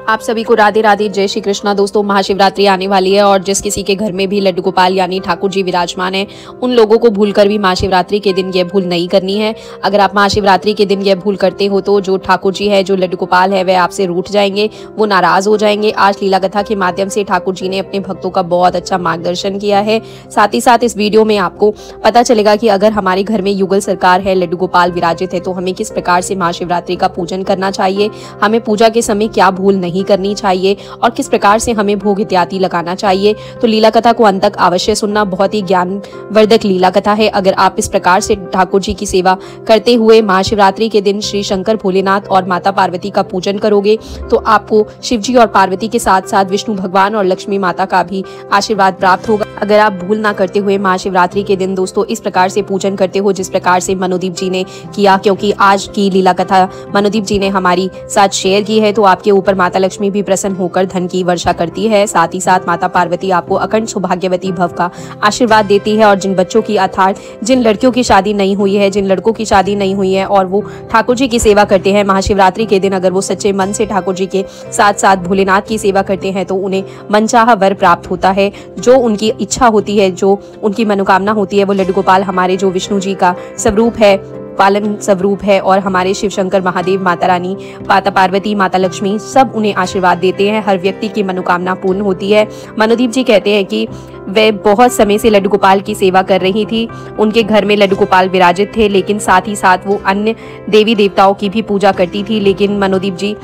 आप सभी को राधे राधे, जय श्री कृष्णा। दोस्तों, महाशिवरात्रि आने वाली है और जिस किसी के घर में भी लड्डू गोपाल यानी ठाकुर जी विराजमान है, उन लोगों को भूलकर भी महाशिवरात्रि के दिन यह भूल नहीं करनी है। अगर आप महाशिवरात्रि के दिन यह भूल करते हो तो जो ठाकुर जी है, जो लड्डू गोपाल है, वह आपसे रूठ जाएंगे, वो नाराज हो जाएंगे। आज लीला कथा के माध्यम से ठाकुर जी ने अपने भक्तों का बहुत अच्छा मार्गदर्शन किया है। साथ ही साथ इस वीडियो में आपको पता चलेगा कि अगर हमारे घर में युगल सरकार है, लड्डू गोपाल विराजित है, तो हमें किस प्रकार से महाशिवरात्रि का पूजन करना चाहिए, हमें पूजा के समय क्या भूल नहीं करनी चाहिए और किस प्रकार से हमें भोग इत्यादि लगाना चाहिए। तो लीला कथा को अंत तक अवश्य सुनना, बहुत ही ज्ञानवर्धक लीला कथा है। अगर आप इस प्रकार से ठाकुर जी की सेवा करते हुए महाशिवरात्रि के दिन श्री शंकर भोलेनाथ और माता पार्वती का पूजन करोगे तो आपको शिव जी और पार्वती के साथ साथ विष्णु भगवान और लक्ष्मी माता का भी आशीर्वाद प्राप्त होगा। अगर आप भूल ना करते हुए महाशिवरात्रि के दिन दोस्तों इस प्रकार से पूजन करते हो जिस प्रकार से मनोदीप जी ने किया, क्योंकि आज की लीला कथा मनोदीप जी ने हमारी साथ शेयर की है, तो आपके ऊपर माता लक्ष्मी भी प्रसन्न होकर धन की वर्षा करती है। साथ ही साथ माता पार्वती आपको अखंड सौभाग्यवती भव का आशीर्वाद देती है। और जिन बच्चों की अर्थात जिन लड़कियों की शादी नहीं हुई है, जिन लड़कों की शादी नहीं हुई है और वो ठाकुर जी की सेवा करते हैं महाशिवरात्रि के दिन, अगर वो सच्चे मन से ठाकुर जी के साथ साथ भोलेनाथ की सेवा करते हैं तो उन्हें मनचाहा वर प्राप्त होता है। जो उनकी इच्छा होती है, जो उनकी मनोकामना होती है, वो लड्डू गोपाल हमारे जो विष्णु जी का स्वरूप है, पालन स्वरूप है, और हमारे शिव शंकर महादेव, माता रानी, माता पार्वती, माता लक्ष्मी सब उन्हें आशीर्वाद देते हैं। हर व्यक्ति की मनोकामना पूर्ण होती है। मनोदीप जी कहते हैं कि वे बहुत समय से लड्डू गोपाल की सेवा कर रही थी। उनके घर में लड्डू गोपाल विराजित थे, लेकिन साथ ही साथ वो अन्य देवी देवताओं की भी पूजा करती थी। लेकिन मनोदीप जी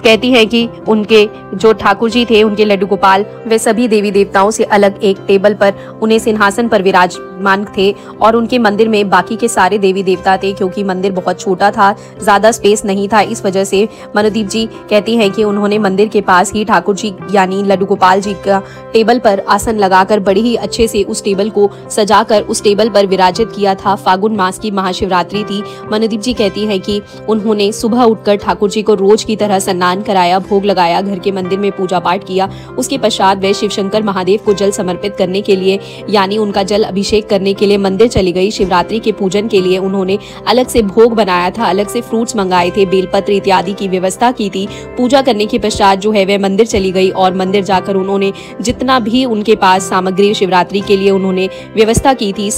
कहती हैं कि उनके जो ठाकुर जी थे, उनके लड्डू गोपाल, वे सभी देवी देवताओं से अलग एक टेबल पर, उन्हें सिंहासन पर विराजमान थे और उनके मंदिर में बाकी के सारे देवी देवता थे। क्योंकि मंदिर बहुत छोटा था, ज्यादा स्पेस नहीं था, इस वजह से मनोदीप जी कहती हैं कि उन्होंने मंदिर के पास ही ठाकुर जी यानी लड्डू गोपाल जी का टेबल पर आसन लगाकर बड़ी ही अच्छे से उस टेबल को सजाकर उस टेबल पर विराजित किया था। फागुन मास की महाशिवरात्रि थी। मनोदीप जी कहती हैं कि उन्होंने सुबह उठकर ठाकुर जी को रोज की तरह स्नान कराया, भोग लगाया, घर के मंदिर में पूजा पाठ किया। उसके पश्चात वे शिव शंकर महादेव को जल समर्पित करने के लिए यानी उनका जल अभिषेक करने के लिए मंदिर चली गई। शिवरात्रि के पूजन के लिए उन्होंने अलग से भोग बनाया था, अलग से फ्रूट्स मंगाए थे, बेलपत्र इत्यादि की व्यवस्था की थी। पूजा करने के पश्चात जो है वह मंदिर चली गई और मंदिर जाकर उन्होंने जितना भी उनके पास सामग्री शिवरात्रि के लिए उन्होंने व्यवस्था की थी,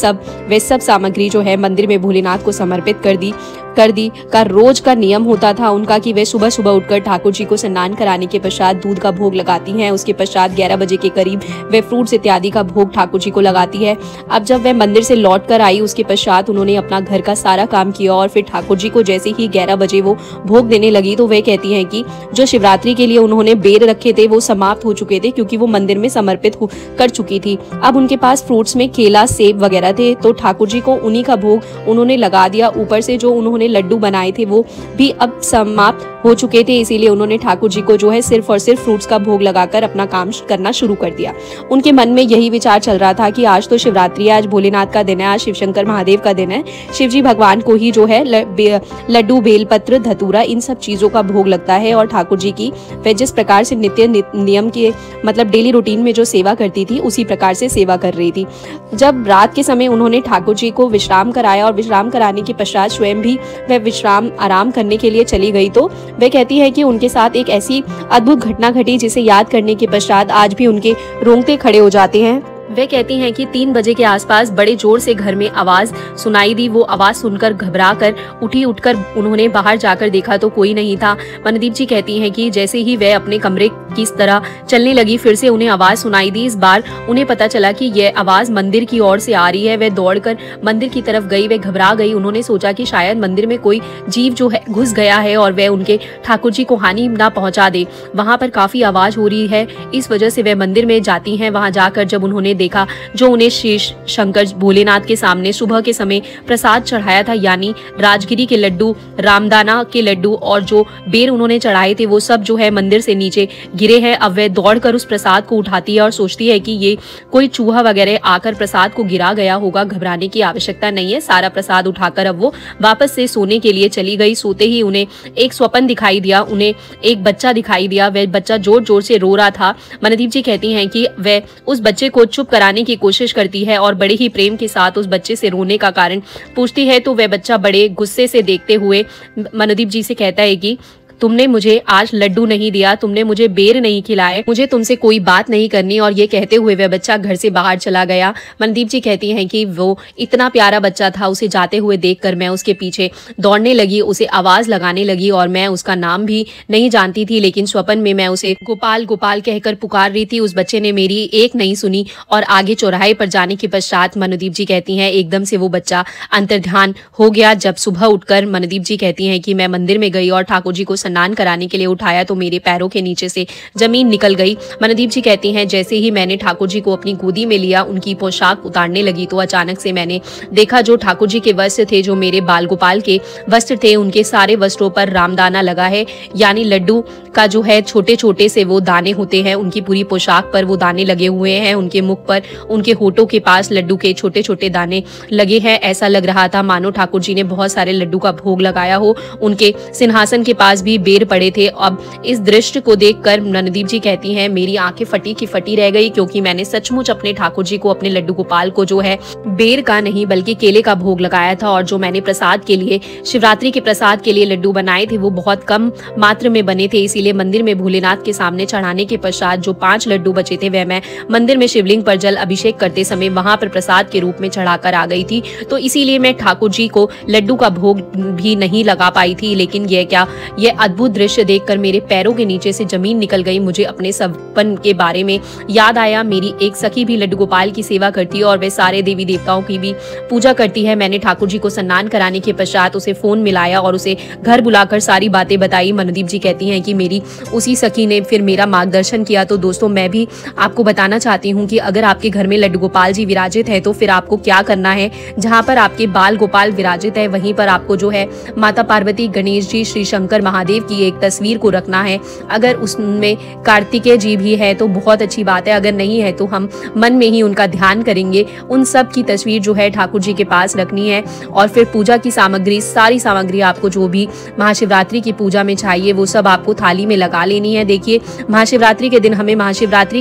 वे सब सामग्री जो है मंदिर में भोलेनाथ को समर्पित कर दी। का रोज का नियम होता था उनका कि वे सुबह सुबह उठकर ठाकुर जी को स्नान कराने के पश्चात दूध का भोग लगाती हैं। उसके पश्चात 11 बजे के करीब वे फ्रूट्स इत्यादि का भोग ठाकुर जी को लगाती है। अब जब वे मंदिर से लौट कर आई, उसके पश्चात उन्होंने अपना घर का सारा काम किया और फिर ठाकुर जी को जैसे ही 11 बजे वो भोग देने लगी तो वे कहती हैं कि जो शिवरात्रि के लिए उन्होंने बेर रखे थे वो समाप्त हो चुके थे, क्योंकि वो मंदिर में समर्पित कर चुकी थी। अब उनके पास फ्रूट्स में केला, सेब वगैरह थे, तो ठाकुर जी को उन्हीं का भोग उन्होंने लगा दिया। ऊपर से जो उन्होंने लड्डू बनाए थे वो भी अब समाप्त हो चुके थे, इसीलिए उन्होंने ठाकुर जी को जो है सिर्फ और सिर्फ फ्रूट्स का भोग लगाकर अपना काम करना शुरू कर दिया। उनके मन में यही विचार चल रहा था कि आज तो शिवरात्रि है, आज भोलेनाथ का दिन है, आज शिव शंकर महादेव का दिन है, शिव जी भगवान को ही जो है लड्डू, बेलपत्र, धतूरा इन सब चीजों का भोग लगता है। और ठाकुर जी की वे जिस प्रकार से नित्य नियम के मतलब डेली रूटीन में जो सेवा करती थी उसी प्रकार से सेवा कर रही थी। जब रात के समय उन्होंने ठाकुर जी को विश्राम कराया और विश्राम कराने के पश्चात स्वयं भी वह विश्राम आराम करने के लिए चली गई, तो वे कहती है कि उनके साथ एक ऐसी अद्भुत घटना घटी जिसे याद करने के पश्चात आज भी उनके रोंगटे खड़े हो जाते हैं। वे कहती हैं कि 3 बजे के आसपास बड़े जोर से घर में आवाज सुनाई दी। वो आवाज सुनकर घबरा कर उठकर उन्होंने बाहर जाकर देखा तो कोई नहीं था। मनदीप जी कहती हैं कि जैसे ही वे अपने कमरे की तरह चलने लगी, फिर से उन्हें आवाज सुनाई दी। इस बार उन्हें पता चला कि यह आवाज मंदिर की ओर से आ रही है। वे दौड़कर मंदिर की तरफ गई, वे घबरा गई। उन्होंने सोचा कि शायद मंदिर में कोई जीव जो है घुस गया है और वह उनके ठाकुर जी को हानि ना पहुंचा दे। वहां पर काफी आवाज हो रही है, इस वजह से वे मंदिर में जाती हैं। वहां जाकर जब उन्होंने देखा जो उन्हें श्री शंकर भोलेनाथ के सामने सुबह के समय प्रसाद चढ़ाया था, यानी राजगिरी के लड्डू, रामदाना के लड्डू और जो बेर उन्होंने चढ़ाए थे वो सब जो है मंदिर से नीचे गिरे हैं। अब वह दौड़कर उस प्रसाद को उठाती है और सोचती है कि ये कोई चूहा वगैरह आकर प्रसाद को गिरा गया होगा। घबराने की आवश्यकता नहीं है। सारा प्रसाद उठाकर अब वो वापस से सोने के लिए चली गई। सोते ही उन्हें एक स्वप्न दिखाई दिया, उन्हें एक बच्चा दिखाई दिया। वह बच्चा जोर जोर से रो रहा था। मनदीप जी कहती हैं कि वह उस बच्चे को चुप कराने की कोशिश करती है और बड़े ही प्रेम के साथ उस बच्चे से रोने का कारण पूछती है, तो वह बच्चा बड़े गुस्से से देखते हुए मनदीप जी से कहता है कि तुमने मुझे आज लड्डू नहीं दिया, तुमने मुझे बेर नहीं खिलाए, मुझे तुमसे कोई बात नहीं करनी। और ये कहते हुए वह बच्चा घर से बाहर चला गया। मनदीप जी कहती हैं कि वो इतना प्यारा बच्चा था, उसे जाते हुए देखकर मैं उसके पीछे दौड़ने लगी, उसे आवाज लगाने लगी और मैं उसका नाम भी नहीं जानती थी, लेकिन स्वप्न में मैं उसे गोपाल गोपाल कहकर पुकार रही थी। उस बच्चे ने मेरी एक नहीं सुनी और आगे चौराहे पर जाने के पश्चात मनदीप जी कहती हैं एकदम से वो बच्चा अंतर्ध्यान हो गया। जब सुबह उठकर मनदीप जी कहती हैं कि मैं मंदिर में गई और ठाकुर जी को स्नान कराने के लिए उठाया तो मेरे पैरों के नीचे से जमीन निकल गई। मनदीप जी कहती हैं जैसे ही मैंने ठाकुर जी को अपनी गोदी में लिया, उनकी पोशाक उतारने लगी तो अचानक से मैंने देखा जो ठाकुर जी के वस्त्र थे, जो मेरे बाल गोपाल के वस्त्र थे, उनके सारे वस्त्रों पर रामदाना लगा है, यानी लड्डू का जो है छोटे छोटे से वो दाने होते हैं, उनकी पूरी पोशाक पर वो दाने लगे हुए हैं, उनके मुख पर, उनके होठों के पास लड्डू के छोटे छोटे दाने लगे हैं। ऐसा लग रहा था मानो ठाकुर जी ने बहुत सारे लड्डू का भोग लगाया हो। उनके सिंहासन के पास भी बेर पड़े थे। अब इस दृश्य को देखकर मनदीप जी कहती हैं मेरी आंखें फटी की फटी रह गई, क्योंकि मैंने सचमुच अपने ठाकुर जी को, अपने लड्डू गोपाल को जो है बेर का नहीं बल्कि केले का भोग लगाया था। और जो मैंने प्रसाद के लिए, शिवरात्रि के प्रसाद के लिए लड्डू बनाए थे वो बहुत कम मात्र में बने थे, इसीलिए मंदिर में भोलेनाथ के सामने चढ़ाने के पश्चात जो 5 लड्डू बचे थे वह मैं मंदिर में शिवलिंग पर जल अभिषेक करते समय वहां पर प्रसाद के रूप में चढ़ाकर आ गई थी। तो इसीलिए मैं ठाकुर जी को लड्डू का भोग भी नहीं लगा पाई थी। लेकिन ये अद्भुत दृश्य देखकर मेरे पैरों के नीचे से जमीन निकल गई। मुझे अपने सपन के बारे में याद आया। मेरी एक सखी भी लड्डू गोपाल की सेवा करती है और वे सारे देवी देवताओं की भी पूजा करती है। मैंने ठाकुर जी को स्नान कराने के पश्चात उसे फोन मिलाया और उसे घर बुलाकर सारी बातें बताई। मनदीप जी कहती हैं कि मेरी उसी सखी ने फिर मेरा मार्गदर्शन किया। तो दोस्तों मैं भी आपको बताना चाहती हूँ कि अगर आपके घर में लड्डू गोपाल जी विराजित है तो फिर आपको क्या करना है। जहाँ पर आपके बाल गोपाल विराजित है वहीं पर आपको जो है माता पार्वती, गणेश जी, श्री शंकर महादेव की एक तस्वीर को रखना है। अगर उसमें कार्तिकेय जी भी है तो बहुत अच्छी बात है, अगर नहीं है तो हम मन में ही उनका ध्यान करेंगे। उन सब की तस्वीर जो है ठाकुर जी के पास रखनी है। और फिर पूजा की सामग्री, सारी सामग्री आपको जो भी महाशिवरात्रि की पूजा में चाहिए वो सब आपको थाली में लगा लेनी है। देखिए महाशिवरात्रि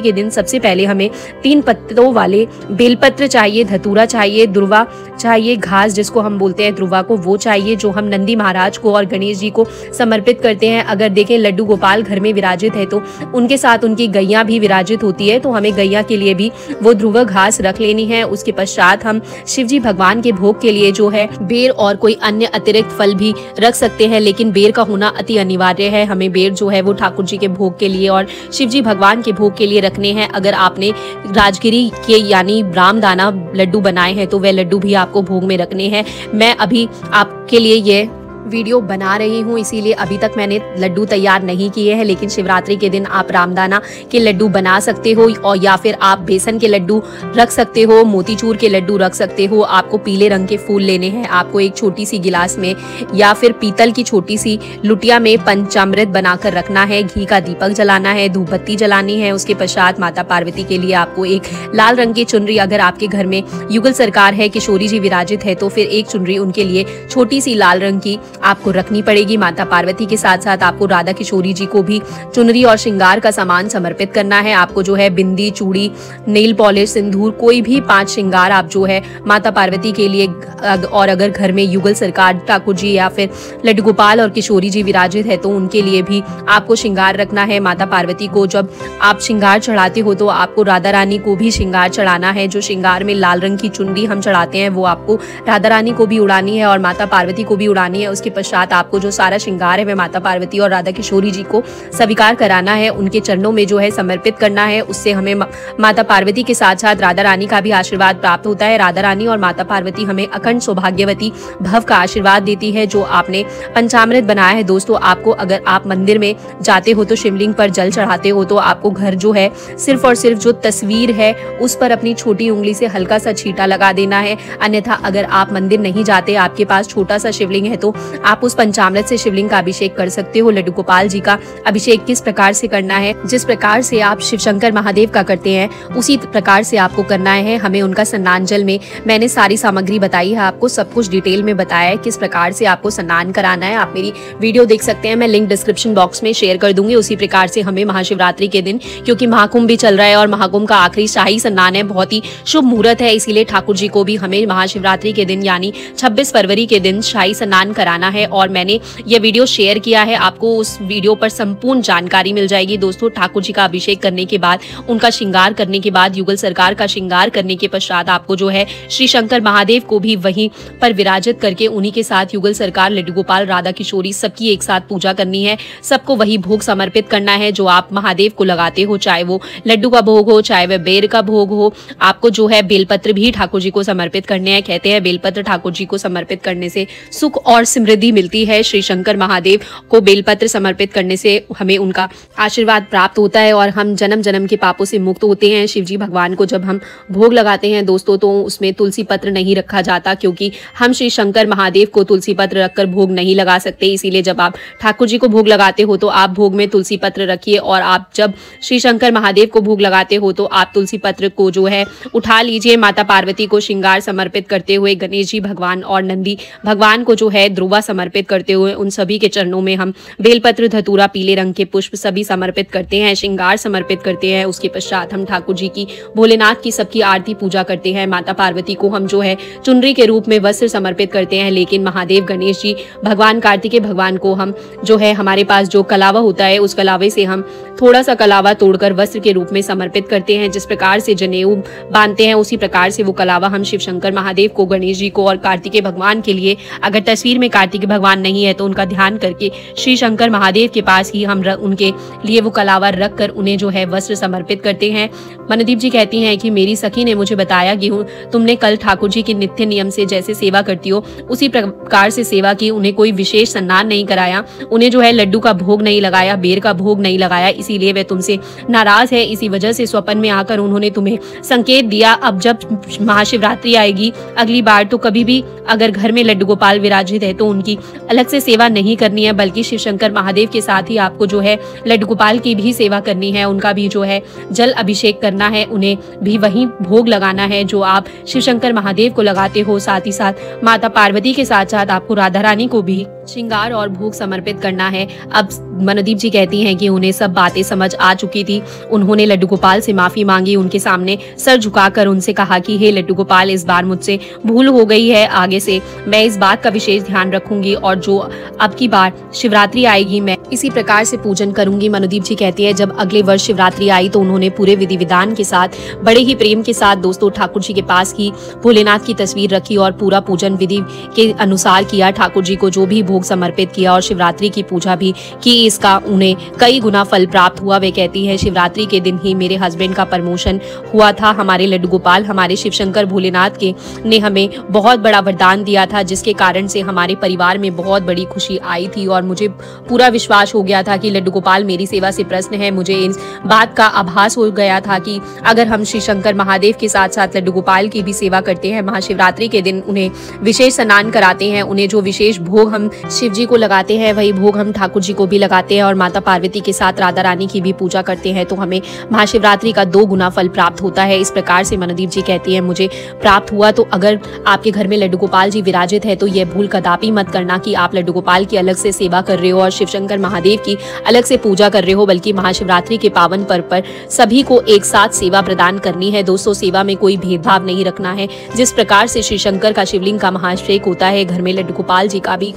के दिन सबसे पहले हमें 3 पत्तों वाले बेलपत्र चाहिए, धतूरा चाहिए, दुर्वा चाहिए, घास जिसको हम बोलते हैं दुर्वा को, वो चाहिए जो हम नंदी महाराज को और गणेश जी को समर्पित करते हैं। अगर देखें लड्डू गोपाल घर में विराजित है तो उनके साथ उनकी गैया भी विराजित होती है, तो हमें गैया के लिए भी वो ध्रुव घास रख लेनी है। उसके पश्चात हम शिव जी भगवान के भोग के लिए जो है बेर और कोई अन्य अतिरिक्त फल भी रख सकते हैं, लेकिन बेर का होना अति अनिवार्य है। हमें बेर जो है वो ठाकुर जी के भोग के लिए और शिव जी भगवान के भोग के लिए रखने हैं। अगर आपने राजगिरी के यानी रामदाना लड्डू बनाए हैं तो वह लड्डू भी आपको भोग में रखने हैं। मैं अभी आपके लिए ये वीडियो बना रही हूँ, इसीलिए अभी तक मैंने लड्डू तैयार नहीं किए हैं, लेकिन शिवरात्रि के दिन आप रामदाना के लड्डू बना सकते हो और या फिर आप बेसन के लड्डू रख सकते हो, मोतीचूर के लड्डू रख सकते हो। आपको पीले रंग के फूल लेने हैं। आपको एक छोटी सी गिलास में या फिर पीतल की छोटी सी लुटिया में पंचामृत बनाकर रखना है, घी का दीपक जलाना है, धूप बत्ती जलानी है। उसके पश्चात माता पार्वती के लिए आपको एक लाल रंग की चुनरी, अगर आपके घर में युगल सरकार है, किशोरी जी विराजित है तो फिर एक चुनरी उनके लिए छोटी सी लाल रंग की आपको रखनी पड़ेगी। माता पार्वती के साथ साथ आपको राधा किशोरी जी को भी चुनरी और श्रृंगार का सामान समर्पित करना है। आपको जो है बिंदी, चूड़ी, नेल पॉलिश, सिंदूर, कोई भी 5 श्रृंगार आप जो है माता पार्वती के लिए, और अगर घर में युगल सरकार, ठाकुर जी या फिर लड्डू गोपाल और किशोरी जी विराजित है तो उनके लिए भी आपको श्रृंगार रखना है। माता पार्वती को जब आप श्रृंगार चढ़ाते हो तो आपको राधा रानी को भी श्रृंगार चढ़ाना है। जो श्रृंगार में लाल रंग की चुनरी हम चढ़ाते हैं वो आपको राधा रानी को भी उड़ानी है और माता पार्वती को भी उड़ानी है। उसके पश्चात आपको जो सारा श्रृंगार है वह माता पार्वती और राधा किशोरी जी को स्वीकार कराना है, उनके चरणों में जो है समर्पित करना है। उससे हमें माता पार्वती के साथ साथ राधा रानी का भी आशीर्वाद प्राप्त होता है। राधा रानी और माता पार्वती हमें अखंड सौभाग्यवती भव का आशीर्वाद देती है। जो आपने पंचामृत बनाया है दोस्तों, आपको अगर आप मंदिर में जाते हो तो शिवलिंग पर जल चढ़ाते हो तो आपको घर जो है सिर्फ और सिर्फ जो तस्वीर है उस पर अपनी छोटी उंगली से हल्का सा छींटा लगा देना है। अन्यथा अगर आप मंदिर नहीं जाते, आपके पास छोटा सा शिवलिंग है तो आप उस पंचामृत से शिवलिंग का अभिषेक कर सकते हो। लड्डू गोपाल जी का अभिषेक किस प्रकार से करना है, जिस प्रकार से आप शिव शंकर महादेव का करते हैं उसी प्रकार से आपको करना है। हमें उनका स्नान जल में मैंने सारी सामग्री बताई है, आपको सब कुछ डिटेल में बताया है किस प्रकार से आपको स्नान कराना है। आप मेरी वीडियो देख सकते हैं, मैं लिंक डिस्क्रिप्शन बॉक्स में शेयर कर दूंगी। उसी प्रकार से हमें महाशिवरात्रि के दिन, क्योंकि महाकुंभ भी चल रहा है और महाकुंभ का आखिरी शाही स्नान है, बहुत ही शुभ मुहूर्त है, इसीलिए ठाकुर जी को भी हमें महाशिवरात्रि के दिन यानी 26 फरवरी के दिन शाही स्नान कराना लगाना है और मैंने ये वीडियो शेयर किया है। आपको उस वीडियो पर संपूर्ण जानकारी मिल जाएगी। दोस्तों, ठाकुर जी का अभिषेक करने के बाद, उनका श्रृंगार करने के बाद, युगल सरकार का श्रृंगार करने के पश्चात आपको जो है श्री शंकर महादेव को भी वहीं पर विराजित करके उन्हीं के साथ युगल सरकार, लड्डू गोपाल, राधा किशोरी सबकी एक साथ पूजा करनी है। सबको वही भोग समर्पित करना है जो आप महादेव को लगाते हो, चाहे वो लड्डू का भोग हो, चाहे वह बेर का भोग हो। आपको जो है बेलपत्र भी ठाकुर जी को समर्पित करने हैं। कहते हैं बेलपत्र ठाकुर जी को समर्पित करने से सुख और समृद्धि मिलती है। श्री शंकर महादेव को बेलपत्र समर्पित करने से हमें उनका आशीर्वाद प्राप्त होता है और हम जन्म जन्म के पापों से मुक्त होते हैं। शिव जी भगवान को जब हम भोग लगाते हैं दोस्तों, तो उसमें तुलसी पत्र नहीं रखा जाता, क्योंकि हम श्री शंकर महादेव को तुलसी पत्र रखकर भोग नहीं लगा सकते। इसीलिए जब आप ठाकुर जी को भोग लगाते हो तो आप भोग में तुलसी पत्र रखिए, और आप जब श्री शंकर महादेव को भोग लगाते हो तो आप तुलसी पत्र को जो है उठा लीजिए। माता पार्वती को श्रृंगार समर्पित करते हुए, गणेश जी भगवान और नंदी भगवान को जो है ध्रुवा समर्पित करते हुए, उन सभी के चरणों में हम बेलपत्र, धतूरा, पीले रंग के पुष्प सभी समर्पित करते हैं, श्रृंगार समर्पित करते हैं। उसके पश्चात हम ठाकुर जी की, भोलेनाथ की सबकी आरती पूजा करते हैं। माता पार्वती को हम जो है चुनरी के रूप में वस्त्र समर्पित करते हैं, लेकिन महादेव, गणेश जी भगवान, कार्तिकेय भगवान को हम जो है हमारे पास जो कलावा होता है उस कलावे से हम थोड़ा सा कलावा तोड़कर वस्त्र के रूप में समर्पित करते हैं। जिस प्रकार से जनेऊ बांधते हैं उसी प्रकार से वो कलावा हम शिव शंकर महादेव को, गणेश जी को और कार्तिकेय भगवान के लिए, अगर तस्वीर में कार्तिकेय भगवान नहीं है तो उनका ध्यान करके श्री शंकर महादेव के पास ही हम उनके लिए वो कलावा रख कर उन्हें जो है वस्त्र समर्पित करते हैं। मनदीप जी कहती हैं कि मेरी सखी ने मुझे बताया कि तुमने कल ठाकुर जी की नित्य नियम से जैसे सेवा करती हो उसी प्रकार से सेवा की, उन्हें कोई विशेष स्नान नहीं कराया, उन्हें जो है लड्डू का भोग नहीं लगाया, बेर का भोग नहीं लगाया, इसीलिए वे तुमसे नाराज है। इसी वजह से स्वप्न में आकर उन्होंने तुम्हें संकेत दिया। अब जब महाशिवरात्रि आएगी अगली बार, तो कभी भी अगर घर में लड्डू गोपाल विराजित है तो उनकी अलग से सेवा नहीं करनी है, बल्कि शिव शंकर महादेव के साथ ही आपको जो है लड्डू गोपाल की भी सेवा करनी है, उनका भी जो है जल अभिषेक करना है, उन्हें भी वही भोग लगाना है जो आप शिव शंकर महादेव को लगाते हो। साथ ही साथ माता पार्वती के साथ साथ आपको राधा रानी को भी श्रृंगार और भोग समर्पित करना है। अब मनदीप जी कहती हैं कि उन्हें सब बातें समझ आ चुकी थी। उन्होंने लड्डू गोपाल से माफी मांगी, उनके सामने सर झुकाकर उनसे कहा कि हे लड्डू गोपाल, इस बार मुझसे भूल हो गई है, आगे से मैं इस बात का विशेष ध्यान रखूंगी और जो अब की बार शिवरात्रि आएगी मैं इसी प्रकार से पूजन करूंगी। मनदीप जी कहती है जब अगले वर्ष शिवरात्रि आई तो उन्होंने पूरे विधि विधान के साथ, बड़े ही प्रेम के साथ दोस्तों ठाकुर जी के पास ही भोलेनाथ की तस्वीर रखी और पूरा पूजन विधि के अनुसार किया। ठाकुर जी को जो भी भोग समर्पित किया और शिवरात्रि की पूजा भी की, इसका उन्हें कई गुना फल प्राप्त हुआ। वे कहती है शिवरात्रि के दिन ही मेरे हस्बैंड का प्रमोशन हुआ था। हमारे लड्डू गोपाल, हमारे शिव शंकर भोलेनाथ के ने हमें बहुत बड़ा वरदान दिया था, जिसके कारण से हमारे परिवार में बहुत बड़ी खुशी आई थी और मुझे पूरा विश्वास हो गया था कि लड्डू गोपाल मेरी सेवा से प्रसन्न है। मुझे इस बात का आभास हो गया था कि अगर हम श्री शंकर महादेव के साथ साथ लड्डू गोपाल की भी सेवा करते हैं, महाशिवरात्रि के दिन उन्हें विशेष स्नान कराते हैं, उन्हें जो विशेष भोग हम शिव जी को लगाते हैं वही भोग हम ठाकुर जी को भी लगाते हैं और माता पार्वती के साथ राधा रानी की भी पूजा करते हैं, तो हमें महाशिवरात्रि का 2 गुना फल प्राप्त होता है। इस प्रकार से मनदीप जी कहती है मुझे प्राप्त हुआ। तो अगर आपके घर में लड्डू गोपाल जी विराजित है तो यह भूल कदापि मत करना कि आप लड्डू गोपाल की अलग से सेवा कर रहे हो और शिव शंकर महादेव की अलग से पूजा कर रहे हो, बल्कि महाशिवरात्रि के पावन पर्व पर सभी को एक साथ सेवा प्रदान करनी है। दोस्तों, सेवा में कोई भेदभाव नहीं रखना है। जिस प्रकार से श्री शंकर का शिवलिंग का महाअभिषेक होता है, घर में लड्डू गोपाल जी का भी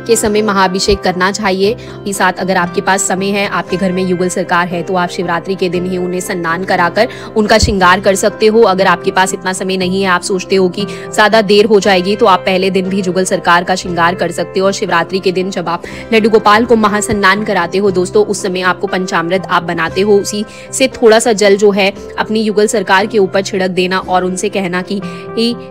के समय महाअभिषेक करना चाहिए। इसी साथ अगर आपके पास समय है, आपके घर में युगल सरकार है, तो आप शिवरात्रि के दिन ही उन्हें स्नान कराकर उनका श्रृंगार कर सकते हो। अगर आपके पास इतना समय नहीं है, आप सोचते हो कि ज्यादा देर हो जाएगी, तो आप पहले दिन भी युगल सरकार का श्रृंगार कर सकते हो। और शिवरात्रि के दिन जब आप लड्डू गोपाल को महास्नान कराते हो दोस्तों, उस समय आपको पंचामृत आप बनाते हो, उसी से थोड़ा सा जल जो है अपनी युगल सरकार के ऊपर छिड़क देना और उनसे कहना कि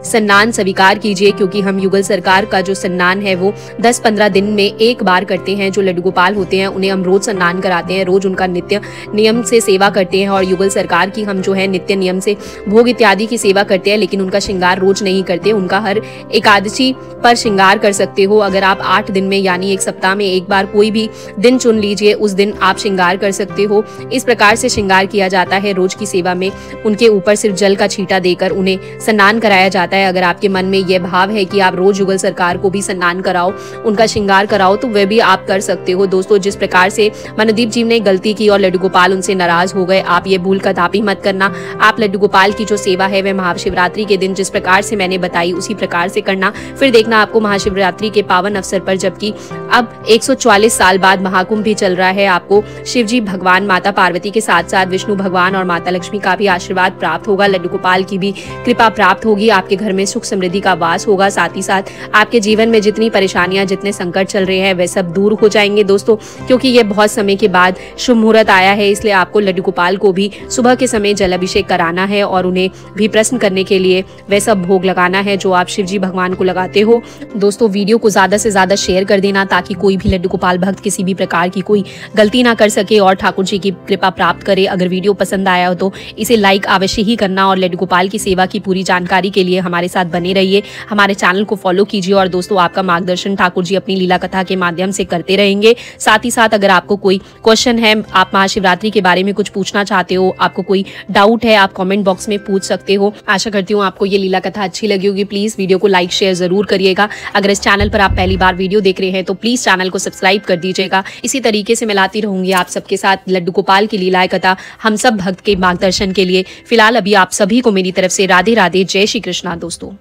स्नान स्वीकार कीजिए, क्योंकि हम युगल सरकार का जो स्नान है वो 10-15 दिन में एक बार करते हैं। जो लड्डू गोपाल होते हैं उन्हें हम रोज स्नान कराते हैं, रोज उनका नित्य नियम से सेवा करते हैं और युगल सरकार की हम जो है नित्य नियम से भोग इत्यादि की सेवा करते हैं, लेकिन उनका श्रृंगार रोज नहीं करते। उनका हर एकादशी पर श्रृंगार कर सकते हो। अगर आप 8 दिन में यानी एक सप्ताह में एक बार कोई भी दिन चुन लीजिए, उस दिन आप श्रृंगार कर सकते हो। इस प्रकार से श्रृंगार किया जाता है। रोज की सेवा में उनके ऊपर सिर्फ जल का छींटा देकर उन्हें स्नान कराया जाता है। अगर आपके मन में यह भाव है कि आप रोज युगल सरकार को भी स्नान कराओ, उनका श्रृंगार कराओ तो वह भी आप कर सकते हो दोस्तों। जिस प्रकार से मनोदीप जी ने गलती की और लड्डू गोपाल उनसे नाराज हो गए, आप ये भूल कदापि मत करना। आप लड्डू गोपाल की जो सेवा है वह महाशिवरात्रि के दिन जिस प्रकार से मैंने बताई उसी प्रकार से करना। फिर देखना आपको महाशिवरात्रि के पावन अवसर पर, जबकि अब 144 साल बाद महाकुंभ भी चल रहा है, आपको शिवजी भगवान, माता पार्वती के साथ साथ विष्णु भगवान और माता लक्ष्मी का भी आशीर्वाद प्राप्त होगा, लड्डू गोपाल की भी कृपा प्राप्त होगी, आपके घर में सुख समृद्धि का वास होगा। साथ ही साथ आपके जीवन में जितनी परेशानियां, जितने संकट चल रहे हैं वे सब दूर हो जाएंगे दोस्तों, क्योंकि ये बहुत समय के बाद शुभ मुहूर्त आया है। इसलिए आपको लड्डू गोपाल को भी सुबह के समय जल अभिषेक कराना है और उन्हें भी प्रसन्न करने के लिए वैसा भोग लगाना है जो आप शिवजी भगवान को लगाते हो। दोस्तों वीडियो को ज्यादा से ज्यादा शेयर कर देना ताकि कोई भी लड्डू गोपाल भक्त किसी भी प्रकार की कोई गलती ना कर सके और ठाकुर जी की कृपा प्राप्त करे। अगर वीडियो पसंद आया हो तो इसे लाइक अवश्य ही करना और लड्डू गोपाल की सेवा की पूरी जानकारी के लिए हमारे साथ बने रहिए, हमारे चैनल को फॉलो कीजिए। और दोस्तों आपका मार्गदर्शन ठाकुर जी अपनी लीला कथा के माध्यम से करते रहेंगे। साथ ही साथ अगर आपको कोई क्वेश्चन है, आप महाशिवरात्रि के बारे में कुछ पूछना चाहते हो, आपको कोई डाउट है, आप कमेंट बॉक्स में पूछ सकते हो। आशा करती हूँ आपको ये लीला कथा अच्छी लगी होगी। प्लीज वीडियो को लाइक शेयर जरूर करिएगा। अगर इस चैनल पर आप पहली बार वीडियो देख रहे हैं तो प्लीज चैनल को सब्सक्राइब कर दीजिएगा। इसी तरीके से मैं लाती रहूंगी आप सबके साथ लड्डू गोपाल की लीला कथा हम सब भक्त के मार्गदर्शन के लिए। फिलहाल अभी आप सभी को मेरी तरफ से राधे राधे, जय श्री कृष्णा दोस्तों।